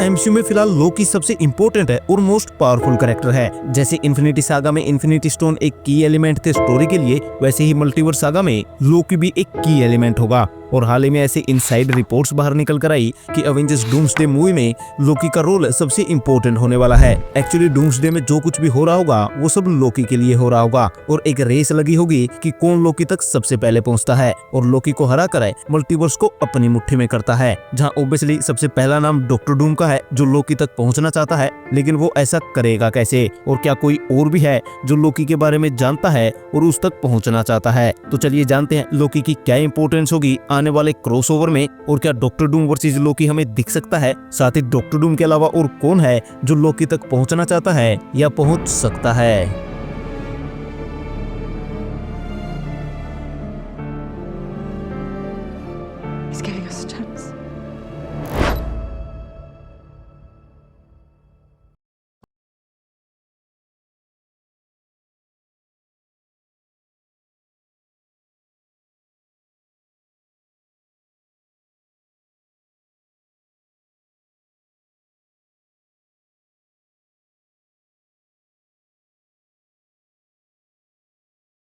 MCU में फिलहाल लोकी सबसे इम्पोर्टेंट है और मोस्ट पावरफुल कैरेक्टर है। जैसे इन्फिनिटी सागा में इन्फिनिटी स्टोन एक की एलिमेंट थे स्टोरी के लिए, वैसे ही मल्टीवर्स सागा में लोकी भी एक की एलिमेंट होगा। और हाल ही में ऐसे इनसाइड रिपोर्ट्स बाहर निकल कर आई कि अवेंजर्स डूम्सडे मूवी में लोकी का रोल सबसे इम्पोर्टेंट होने वाला है। एक्चुअली डूम्सडे में जो कुछ भी हो रहा होगा वो सब लोकी के लिए हो रहा होगा और एक रेस लगी होगी कि कौन लोकी तक सबसे पहले पहुंचता है और लोकी को हरा कर मल्टीवर्स को अपनी मुट्ठी में करता है। जहां ऑब्वियसली सबसे पहला नाम डॉक्टर डूम का है जो लोकी तक पहुंचना चाहता है, लेकिन वो ऐसा करेगा कैसे और क्या कोई और भी है जो लोकी के बारे में जानता है और उस तक पहुंचना चाहता है। तो चलिए जानते हैं लोकी की क्या इंपॉर्टेंस होगी आने वाले क्रॉसओवर में और क्या डॉक्टर डूम वर्सेस लोकी हमें दिख सकता है। साथ ही डॉक्टर डूम के अलावा और कौन है जो लोकी तक पहुंचना चाहता है या पहुंच सकता है। He's giving us a chance.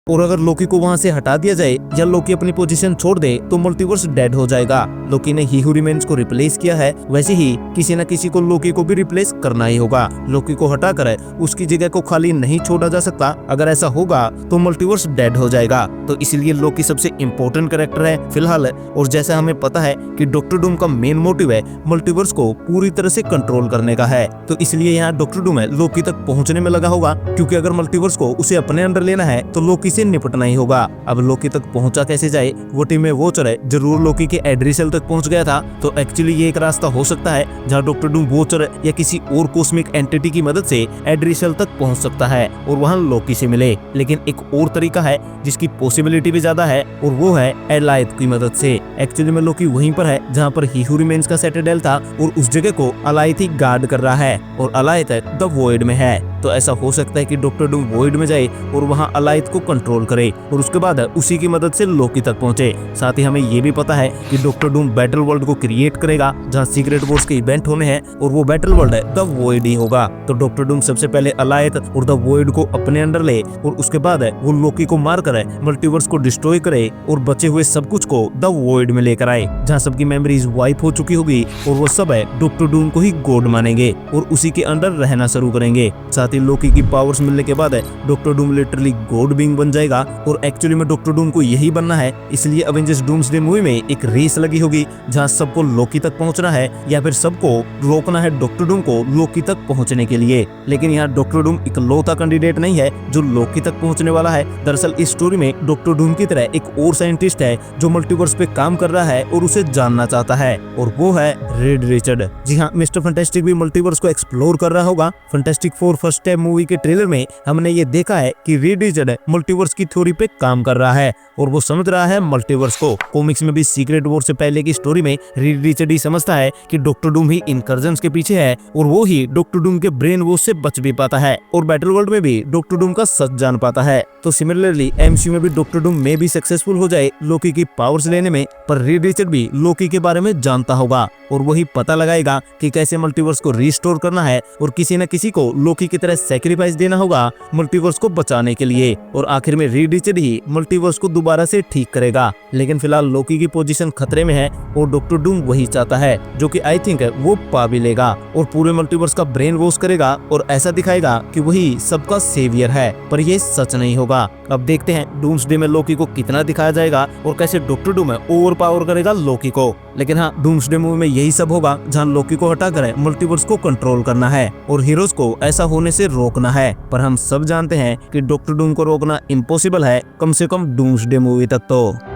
और अगर लोकी को वहां से हटा दिया जाए या लोकी अपनी पोजीशन छोड़ दे तो मल्टीवर्स डेड हो जाएगा। लोकी ने ही हू रिमेन्स को रिप्लेस किया है, वैसे ही किसी न किसी को लोकी को भी रिप्लेस करना ही होगा। लोकी को हटाकर उसकी जगह को खाली नहीं छोड़ा जा सकता। अगर ऐसा होगा तो मल्टीवर्स डेड हो जाएगा। तो इसीलिए लोकी सबसे इम्पोर्टेंट कैरेक्टर है फिलहाल। और जैसा हमें पता है कि डॉक्टर डूम का मेन मोटिव है मल्टीवर्स को पूरी तरह से कंट्रोल करने का है, तो इसलिए यहाँ डॉक्टर डूम लोकी तक पहुंचने में लगा होगा, क्योंकि अगर मल्टीवर्स को उसे अपने अंडर लेना है तो लोकी से निपटना ही होगा। अब लोकी तक पहुंचा कैसे जाए, वो टीम में वॉचर जरूर लोकी के एड्रीसेल तक पहुंच गया था, तो एक्चुअली ये एक रास्ता हो सकता है जहां डॉक्टर डूम वॉचर या किसी और कॉस्मिक एंटिटी की मदद से एड्रीसेल तक पहुंच सकता है और वहां लोकी से मिले। लेकिन एक और तरीका है जिसकी पॉसिबिलिटी भी ज्यादा है और वो है एलायत की मदद से। एक्चुअली में लोकी वहीं पर है जहाँ पर ही हू रिमेन्स का सेटेडेल था और उस जगह को अलायत ही गार्ड कर रहा है और अलायत द वॉइड में है। तो ऐसा हो सकता है कि डॉक्टर डूम वॉइड में जाए और वहां अलायत को कंट्रोल करे और उसके बाद उसी की मदद से लोकी तक पहुंचे। साथ ही हमें ये भी पता है कि डॉक्टर डूम बैटल वर्ल्ड को क्रिएट करेगा जहां सीक्रेट वॉर्स के इवेंट होने हैं और वो बैटल वर्ल्ड द वॉइड ही होगा। तो डॉक्टर डूम सबसे पहले अलायत और द वॉइड को अपने अंडर ले और उसके बाद वो लोकी को मार कर मल्टीवर्स को डिस्ट्रॉय करे और बचे हुए सब कुछ को द वॉइड में लेकर आए, जहाँ सबकी मेमोरीज वाइप हो चुकी होगी और वो सब डॉक्टर डूम को ही गॉड मानेंगे और उसी के अंडर रहना शुरू करेंगे। साथ ही लोकी की पावर्स मिलने के बाद doctor Doom literally God being बन जाएगा और एक्चुअली में डॉक्टर डूम को यही बनना है। इसलिए अवेंजर्स डूम्सडे मूवी में एक रेस लगी होगी जहां सबको लोकी तक पहुंचना है या फिर सबको रोकना है डॉक्टर डूम को लोकी तक पहुंचने के लिए। लेकिन यहाँ डॉक्टर डूम इकलौता कैंडिडेट नहीं है जो लोकी तक पहुंचने वाला है। दरअसल इस स्टोरी में डॉक्टर डूम की तरह एक और साइंटिस्ट है जो मल्टीवर्स पे काम कर रहा है और उसे जानना चाहता है और वो है रेड रिचर्ड। जी हाँ, मिस्टर फैंटास्टिक भी मल्टीवर्स को एक्सप्लोर कर रहा होगा। Fantastic Four first time movie के ट्रेलर में हमने ये देखा है कि रेड रिचर्ड मल्टीवर्स की थ्योरी पे काम कर रहा है और वो समझ रहा है मल्टीवर्स को। कॉमिक्स में भी सीक्रेट वॉर से पहले की स्टोरी में रेड रिचर्ड ही समझता है कि डॉक्टर डूम ही इनकर्जन्स के पीछे है और वो ही डॉक्टर डूम के ब्रेन वॉश से बच भी पाता है और बैटल वर्ल्ड में भी डॉक्टर डूम का सच जान पाता है। तो सिमिलरली एमसीयू में भी डॉक्टर डूम में भी सक्सेसफुल हो जाए लोकी की पावर्स लेने में, पर रेड रिचर्ड भी लोकी के बारे में जानता होगा और वही पता लगाएगा कि कैसे मल्टीवर्स को रिस्टोर करना है और किसी न किसी को लोकी की तरह सैक्रिफाइस देना होगा मल्टीवर्स को बचाने के लिए और आखिर में रेड रिचर्ड ही मल्टीवर्स को दोबारा से ठीक करेगा। लेकिन फिलहाल लोकी की पोजीशन खतरे में है और डॉक्टर डूम वही चाहता है जो कि आई थिंक वो पा भी लेगा और पूरे मल्टीवर्स का ब्रेन वॉश करेगा और ऐसा दिखाएगा कि वही सबका सेवियर है, पर ये सच नहीं होगा। अब देखते हैं डूम्सडे में लोकी को कितना दिखाया जाएगा और कैसे डॉक्टर डूम ओवर पावर करेगा लोकी को। लेकिन हाँ, डूम्सडे मूवी में यही सब होगा जहाँ लोकी को हटाकर मल्टीवर्स को कंट्रोल करना है और हीरोज को ऐसा होने से रोकना है। पर हम सब जानते हैं कि डॉक्टर डूम को रोकना इम्पॉसिबल है, कम से कम डूम्सडे मूवी तक तो।